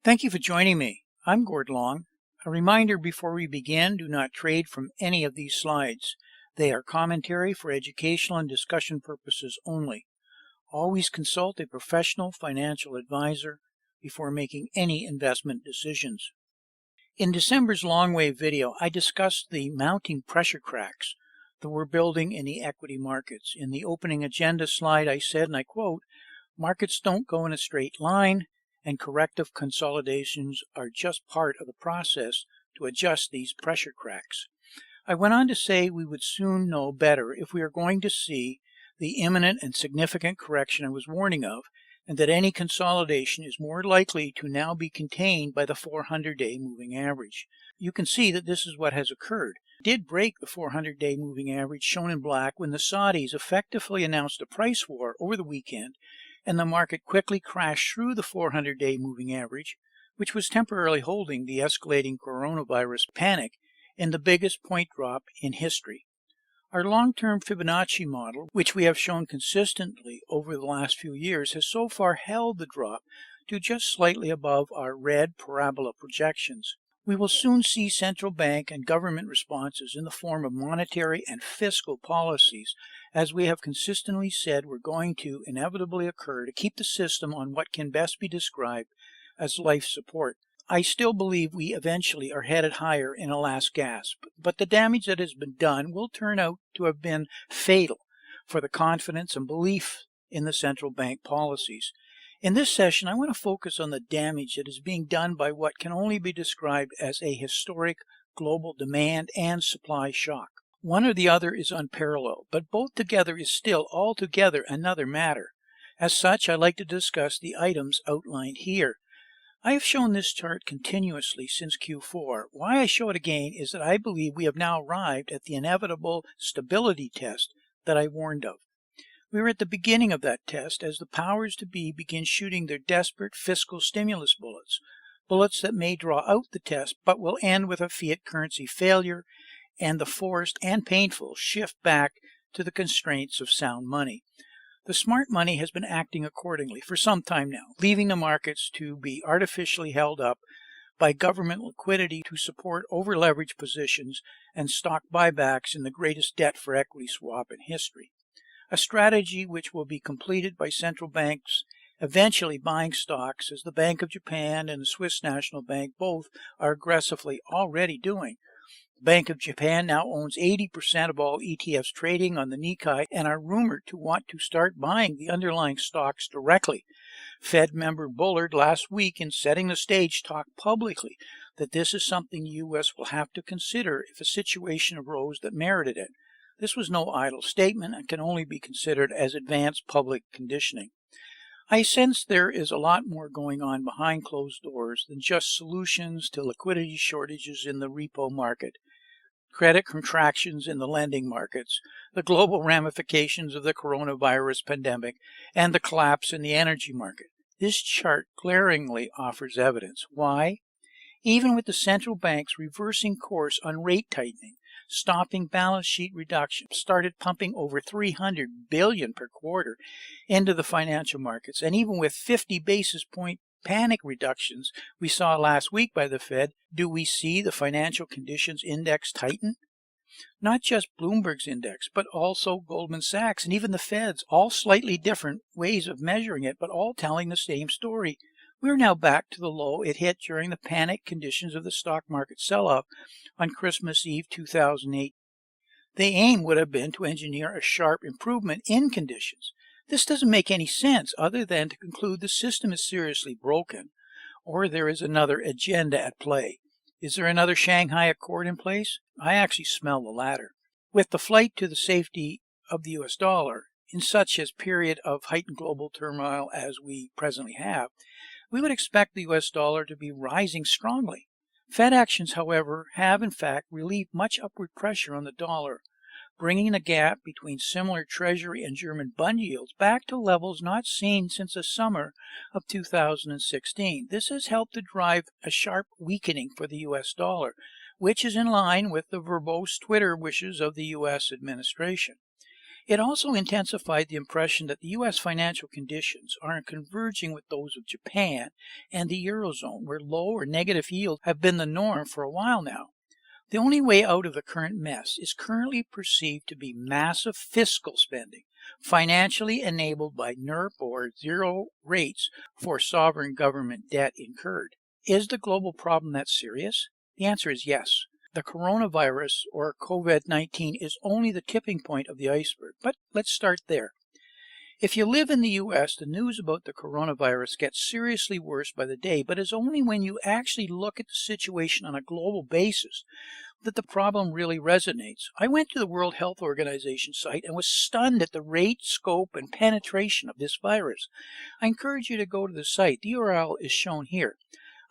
Thank you for joining me. I'm Gord Long. A reminder before we begin, do not trade from any of these slides. They are commentary for educational and discussion purposes only. Always consult a professional financial advisor before making any investment decisions. In December's LONGWave video, I discussed the mounting pressure cracks that we're building in the equity markets. In the opening agenda slide, I said, and I quote, "Markets don't go in a straight line, and corrective consolidations are just part of the process to adjust these pressure cracks." I went on to say we would soon know better if we are going to see the imminent and significant correction I was warning of, and that any consolidation is more likely to now be contained by the 400-day moving average. You can see that this is what has occurred. It did break the 400-day moving average shown in black when the Saudis effectively announced a price war over the weekend, and the market quickly crashed through the 400-day moving average, which was temporarily holding the escalating coronavirus panic in the biggest point drop in history. Our long-term Fibonacci model, which we have shown consistently over the last few years, has so far held the drop to just slightly above our red parabola projections. We will soon see central bank and government responses in the form of monetary and fiscal policies, as we have consistently said were going to inevitably occur to keep the system on what can best be described as life support. I still believe we eventually are headed higher in a last gasp, but the damage that has been done will turn out to have been fatal for the confidence and belief in the central bank policies. In this session, I want to focus on the damage that is being done by what can only be described as a historic global demand and supply shock. One or the other is unparalleled, but both together is still altogether another matter. As such, I like to discuss the items outlined here. I have shown this chart continuously since Q4. Why I show it again is that I believe we have now arrived at the inevitable stability test that I warned of. We are at the beginning of that test as the powers to be begin shooting their desperate fiscal stimulus bullets, bullets that may draw out the test but will end with a fiat currency failure and the forced and painful shift back to the constraints of sound money. The smart money has been acting accordingly for some time now, leaving the markets to be artificially held up by government liquidity to support over-leveraged positions and stock buybacks in the greatest debt for equity swap in history. A strategy which will be completed by central banks eventually buying stocks, as the Bank of Japan and the Swiss National Bank both are aggressively already doing. The Bank of Japan now owns 80% of all ETFs trading on the Nikkei and are rumored to want to start buying the underlying stocks directly. Fed member Bullard last week, in setting the stage, talked publicly that this is something the U.S. will have to consider if a situation arose that merited it. This was no idle statement and can only be considered as advanced public conditioning. I sense there is a lot more going on behind closed doors than just solutions to liquidity shortages in the repo market, credit contractions in the lending markets, the global ramifications of the coronavirus pandemic, and the collapse in the energy market. This chart glaringly offers evidence. Why? Even with the central banks reversing course on rate tightening, stopping balance sheet reduction, started pumping over $300 billion per quarter into the financial markets, and even with 50 basis point panic reductions we saw last week by the Fed, do we see the financial conditions index tighten? Not just Bloomberg's index, but also Goldman Sachs and even the Fed's, all slightly different ways of measuring it, but all telling the same story. We are now back to the low it hit during the panic conditions of the stock market sell-off on Christmas Eve 2008. The aim would have been to engineer a sharp improvement in conditions. This doesn't make any sense other than to conclude the system is seriously broken, or there is another agenda at play. Is there another Shanghai Accord in place? I actually smell the latter. With the flight to the safety of the US dollar, in such a period of heightened global turmoil as we presently have, we would expect the US dollar to be rising strongly. Fed actions, however, have in fact relieved much upward pressure on the dollar, bringing the gap between similar Treasury and German bond yields back to levels not seen since the summer of 2016. This has helped to drive a sharp weakening for the US dollar, which is in line with the verbose Twitter wishes of the US administration. It also intensified the impression that the U.S. financial conditions are converging with those of Japan and the Eurozone, where low or negative yields have been the norm for a while now. The only way out of the current mess is currently perceived to be massive fiscal spending, financially enabled by NERP or zero rates for sovereign government debt incurred. Is the global problem that serious? The answer is yes. The coronavirus, or COVID-19, is only the tipping point of the iceberg, but let's start there. If you live in the U.S., the news about the coronavirus gets seriously worse by the day, but it's only when you actually look at the situation on a global basis that the problem really resonates. I went to the World Health Organization site and was stunned at the rate, scope, and penetration of this virus. I encourage you to go to the site. The URL is shown here.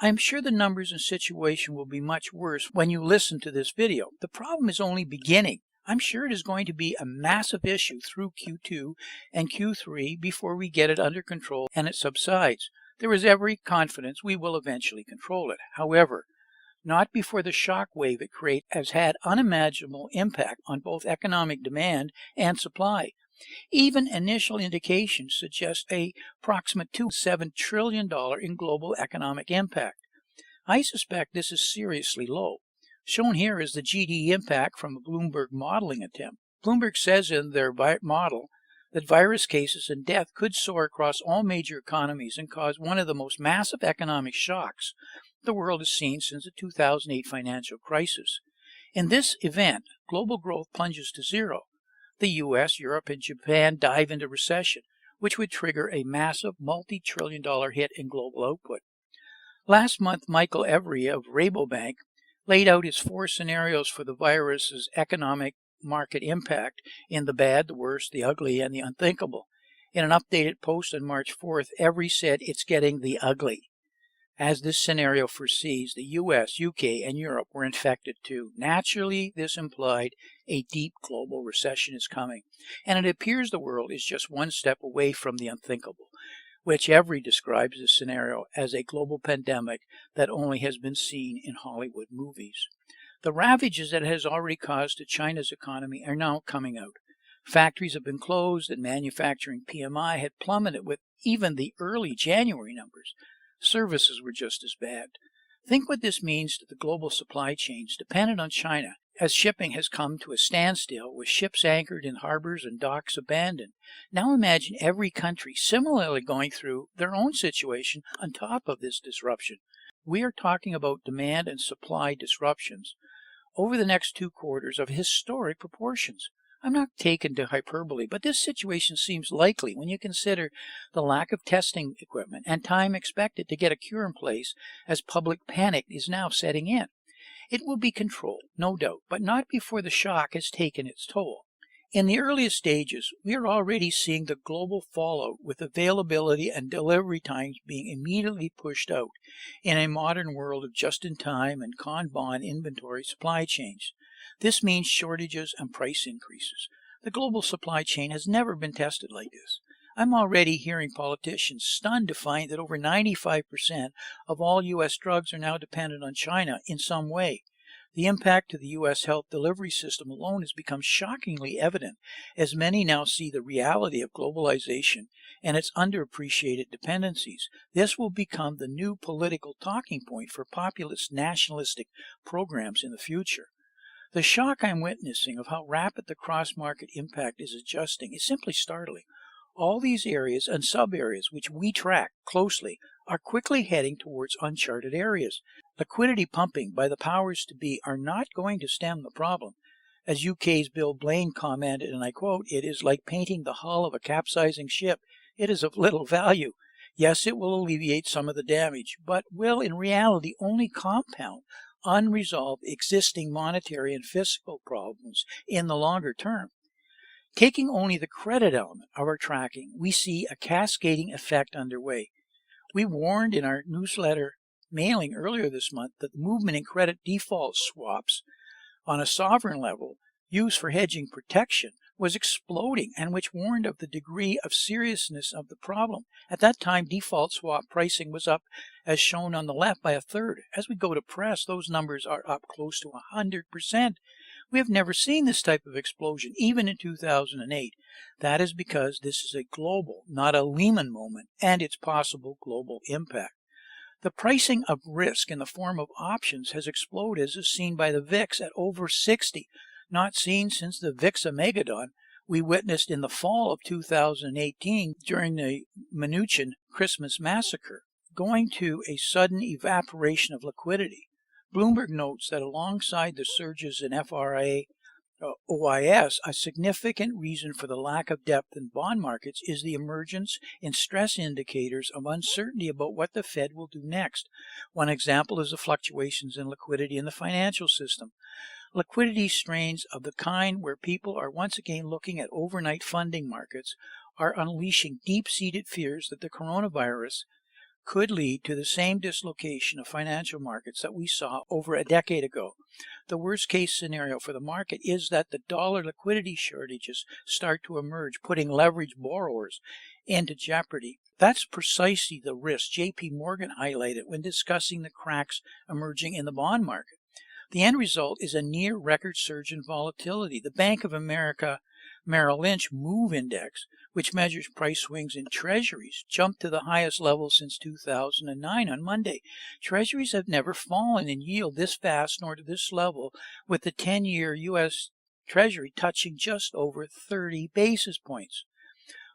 I am sure the numbers and situation will be much worse when you listen to this video. The problem is only beginning. I'm sure it is going to be a massive issue through Q2 and Q3 before we get it under control and it subsides. There is every confidence we will eventually control it. However, not before the shock wave it creates has had unimaginable impact on both economic demand and supply. Even initial indications suggest a approximate $7 trillion in global economic impact. I suspect this is seriously low. Shown here is the GDP impact from a Bloomberg modeling attempt. Bloomberg says in their model that virus cases and death could soar across all major economies and cause one of the most massive economic shocks the world has seen since the 2008 financial crisis. In this event, global growth plunges to zero. The US, Europe, and Japan dive into recession, which would trigger a massive multi-trillion-dollar hit in global output. Last month, Michael Every of Rabobank laid out his 4 scenarios for the virus's economic market impact in the bad, the worst, the ugly, and the unthinkable. In an updated post on March 4th, Every said it's getting the ugly. As this scenario foresees, the US, UK, and Europe were infected too. Naturally, this implied a deep global recession is coming, and it appears the world is just one step away from the unthinkable, which Every describes this scenario as a global pandemic that only has been seen in Hollywood movies. The ravages that it has already caused to China's economy are now coming out. Factories have been closed and manufacturing PMI had plummeted with even the early January numbers. Services were just as bad. Think what this means to the global supply chains dependent on China, as shipping has come to a standstill with ships anchored in harbors and docks abandoned. Now imagine every country similarly going through their own situation on top of this disruption. We are talking about demand and supply disruptions over the next 2 quarters of historic proportions. I'm not taken to hyperbole, but this situation seems likely when you consider the lack of testing equipment and time expected to get a cure in place as public panic is now setting in. It will be controlled, no doubt, but not before the shock has taken its toll. In the earliest stages, we are already seeing the global fallout with availability and delivery times being immediately pushed out in a modern world of just-in-time and Kanban inventory supply chains. This means shortages and price increases. The global supply chain has never been tested like this. I'm already hearing politicians stunned to find that over 95% of all U.S. drugs are now dependent on China in some way. The impact to the U.S. health delivery system alone has become shockingly evident, as many now see the reality of globalization and its underappreciated dependencies. This will become the new political talking point for populist nationalistic programs in the future. The shock I'm witnessing of how rapid the cross-market impact is adjusting is simply startling. All these areas and sub-areas which we track closely are quickly heading towards uncharted areas. Liquidity pumping by the powers to be are not going to stem the problem. As UK's Bill Blaine commented, and I quote, "It is like painting the hull of a capsizing ship. It is of little value. Yes, it will alleviate some of the damage, but will in reality only compound unresolved existing monetary and fiscal problems in the longer term." Taking only the credit element of our tracking, we see a cascading effect underway. We warned in our newsletter mailing earlier this month that the movement in credit default swaps on a sovereign level used for hedging protection was exploding, and which warned of the degree of seriousness of the problem. At that time, default swap pricing was up, as shown on the left, by 1/3. As we go to press, those numbers are up close to 100%. We have never seen this type of explosion, even in 2008. That is because this is a global, not a Lehman moment, and its possible global impact. The pricing of risk in the form of options has exploded, as is seen by the VIX at over 60, not seen since the VIX Megadon we witnessed in the fall of 2018 during the Mnuchin Christmas massacre, going to a sudden evaporation of liquidity. Bloomberg notes that alongside the surges in FRA OIS, a significant reason for the lack of depth in bond markets is the emergence in stress indicators of uncertainty about what the Fed will do next. One example is the fluctuations in liquidity in the financial system. Liquidity strains of the kind where people are once again looking at overnight funding markets are unleashing deep-seated fears that the coronavirus could lead to the same dislocation of financial markets that we saw over a decade ago. The worst case scenario for the market is that the dollar liquidity shortages start to emerge, putting leveraged borrowers into jeopardy. That's precisely the risk JP Morgan highlighted when discussing the cracks emerging in the bond market. The end result is a near record surge in volatility. The Bank of America Merrill Lynch MOVE Index, which measures price swings in treasuries, jumped to the highest level since 2009 on Monday. Treasuries have never fallen in yield this fast nor to this level, with the 10-year U.S. Treasury touching just over 30 basis points.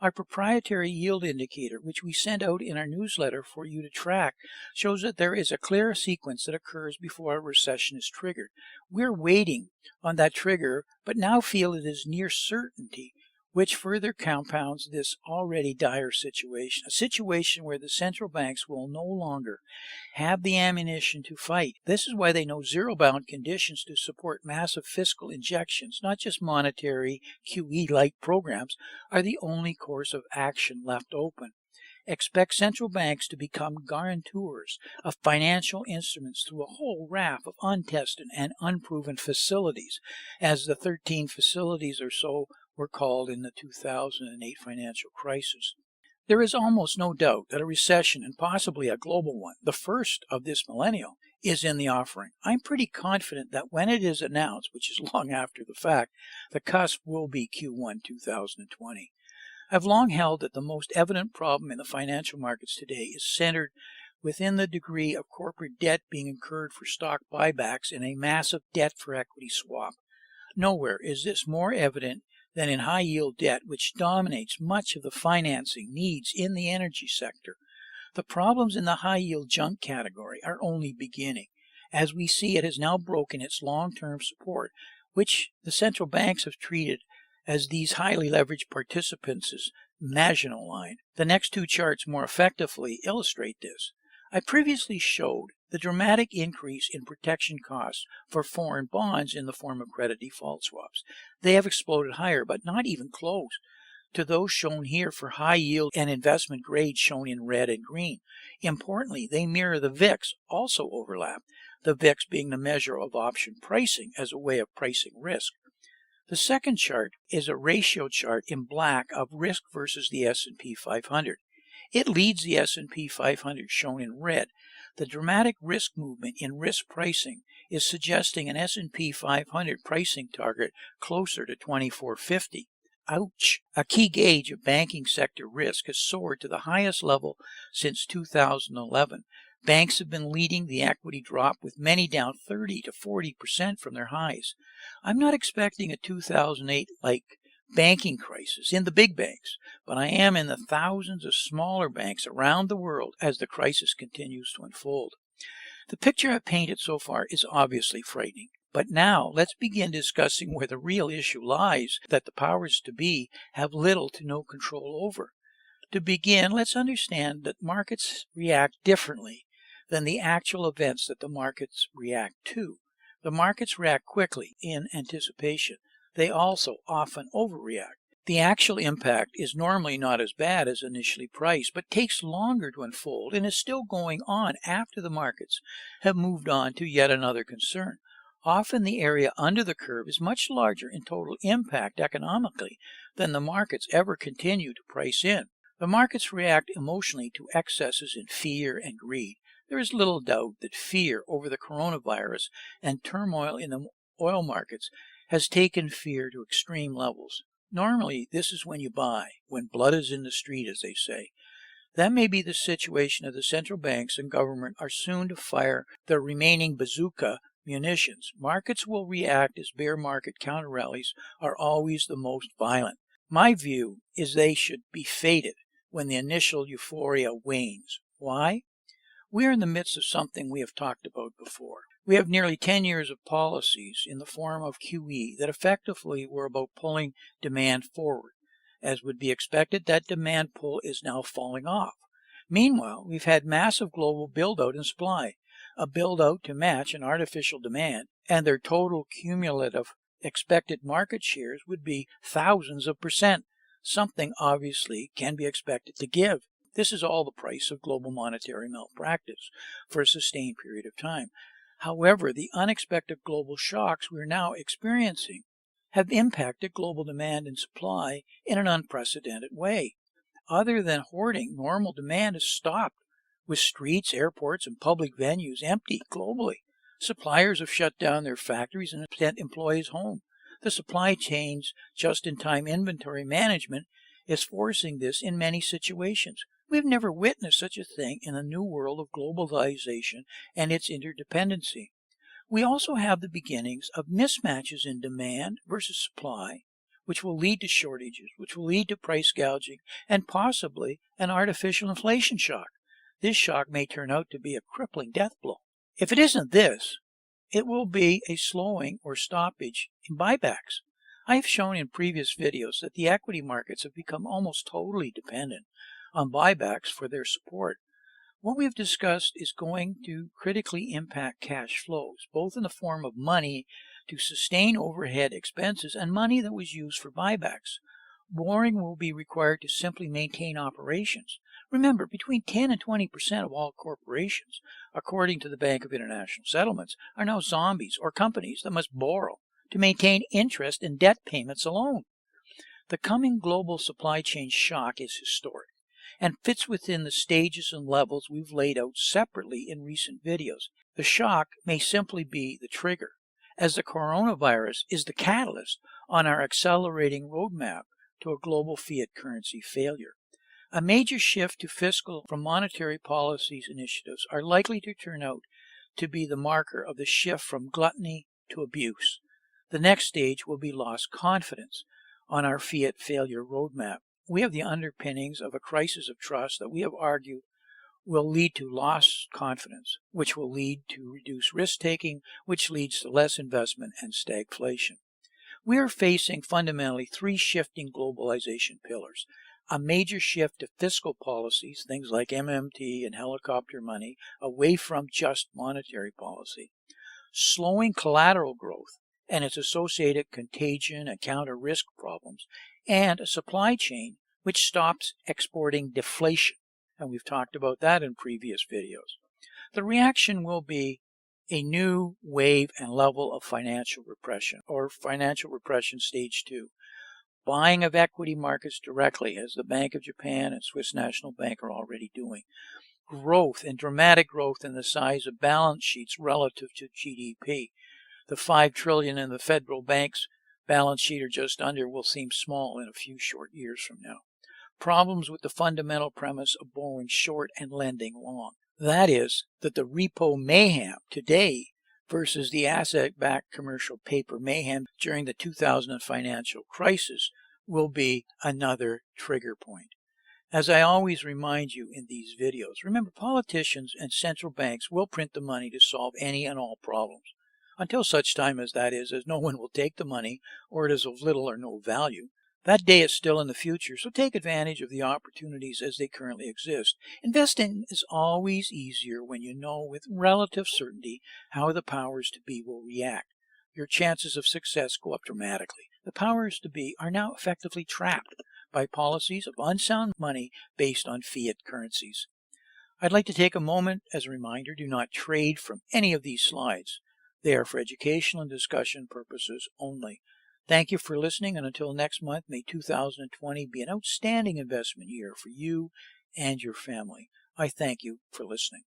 Our proprietary yield indicator, which we send out in our newsletter for you to track, shows that there is a clear sequence that occurs before a recession is triggered. We're waiting on that trigger, but now feel it is near certainty, which further compounds this already dire situation, a situation where the central banks will no longer have the ammunition to fight. This is why they know zero-bound conditions to support massive fiscal injections, not just monetary QE-like programs, are the only course of action left open. Expect central banks to become guarantors of financial instruments through a whole raft of untested and unproven facilities, as the 13 facilities or so were called in the 2008 financial crisis. There is almost no doubt that a recession, and possibly a global one, the first of this millennium, is in the offering. I'm pretty confident that when it is announced, which is long after the fact, the cusp will be Q1 2020. I've long held that the most evident problem in the financial markets today is centered within the degree of corporate debt being incurred for stock buybacks in a massive debt for equity swap. Nowhere is this more evident than in high-yield debt, which dominates much of the financing needs in the energy sector. The problems in the high-yield junk category are only beginning, as we see it has now broken its long-term support, which the central banks have treated as these highly leveraged participants' marginal line. The next two charts more effectively illustrate this. I previously showed the dramatic increase in protection costs for foreign bonds in the form of credit default swaps. They have exploded higher, but not even close to those shown here for high yield and investment grade shown in red and green. Importantly, they mirror the VIX, also overlap, the VIX being the measure of option pricing as a way of pricing risk. The second chart is a ratio chart in black of risk versus the S&P 500. It leads the S&P 500 shown in red. The dramatic risk movement in risk pricing is suggesting an S&P 500 pricing target closer to 2450. Ouch! A key gauge of banking sector risk has soared to the highest level since 2011. Banks have been leading the equity drop, with many down 30 to 40% from their highs. I'm not expecting a 2008-like banking crisis in the big banks, but I am in the thousands of smaller banks around the world as the crisis continues to unfold. The picture I've painted so far is obviously frightening, but now let's begin discussing where the real issue lies that the powers to be have little to no control over. To begin, let's understand that markets react differently than the actual events that the markets react to. The markets react quickly in anticipation. They also often overreact. The actual impact is normally not as bad as initially priced, but takes longer to unfold and is still going on after the markets have moved on to yet another concern. Often the area under the curve is much larger in total impact economically than the markets ever continue to price in. The markets react emotionally to excesses in fear and greed. There is little doubt that fear over the coronavirus and turmoil in the oil markets has taken fear to extreme levels. Normally, this is when you buy, when blood is in the street, as they say. That may be the situation as the central banks and government are soon to fire their remaining bazooka munitions. Markets will react as bear market counter rallies are always the most violent. My view is they should be fated when the initial euphoria wanes. Why? We are in the midst of something we have talked about before. We have nearly 10 years of policies in the form of QE that effectively were about pulling demand forward. As would be expected, that demand pull is now falling off. Meanwhile, we've had massive global build-out in supply, a build-out to match an artificial demand, and their total cumulative expected market shares would be thousands of percent, something obviously can be expected to give. This is all the price of global monetary malpractice for a sustained period of time. However, the unexpected global shocks we're now experiencing have impacted global demand and supply in an unprecedented way. Other than hoarding, normal demand has stopped, with streets, airports, and public venues empty globally. Suppliers have shut down their factories and sent employees home. The supply chain's just-in-time inventory management is forcing this in many situations. We've never witnessed such a thing in the new world of globalization and its interdependency. We also have the beginnings of mismatches in demand versus supply, which will lead to shortages, which will lead to price gouging, and possibly an artificial inflation shock. This shock may turn out to be a crippling death blow. If it isn't this, it will be a slowing or stoppage in buybacks. I have shown in previous videos that the equity markets have become almost totally dependent on buybacks for their support. What we've discussed is going to critically impact cash flows, both in the form of money to sustain overhead expenses and money that was used for buybacks. Borrowing will be required to simply maintain operations. Remember, between 10 and 20% of all corporations, according to the Bank of International Settlements, are now zombies or companies that must borrow to maintain interest and debt payments alone. The coming global supply chain shock is historic and fits within the stages and levels we've laid out separately in recent videos. The shock may simply be the trigger, as the coronavirus is the catalyst on our accelerating roadmap to a global fiat currency failure. A major shift to fiscal from monetary policies initiatives are likely to turn out to be the marker of the shift from gluttony to abuse. The next stage will be lost confidence on our fiat failure roadmap. We have the underpinnings of a crisis of trust that we have argued will lead to lost confidence, which will lead to reduced risk-taking, which leads to less investment and stagflation. We are facing fundamentally three shifting globalization pillars. A major shift to fiscal policies, things like MMT and helicopter money, away from just monetary policy. Slowing collateral growth and its associated contagion and counter-risk problems, and a supply chain which stops exporting deflation. And we've talked about that in previous videos. The reaction will be a new wave and level of financial repression, or financial repression stage 2. Buying of equity markets directly, as the Bank of Japan and Swiss National Bank are already doing. Growth and dramatic growth in the size of balance sheets relative to GDP. The $5 trillion in the federal bank's balance sheet or just under will seem small in a few short years from now. Problems with the fundamental premise of borrowing short and lending long. That is, that the repo mayhem today versus the asset-backed commercial paper mayhem during the 2000 financial crisis will be another trigger point. As I always remind you in these videos, remember, politicians and central banks will print the money to solve any and all problems, until such time as that is, as no one will take the money or it is of little or no value. That day is still in the future, so take advantage of the opportunities as they currently exist. Investing is always easier when you know with relative certainty how the powers to be will react. Your chances of success go up dramatically. The powers to be are now effectively trapped by policies of unsound money based on fiat currencies. I'd like to take a moment as a reminder, do not trade from any of these slides. They are for educational and discussion purposes only. Thank you for listening, and until next month, may 2020 be an outstanding investment year for you and your family. I thank you for listening.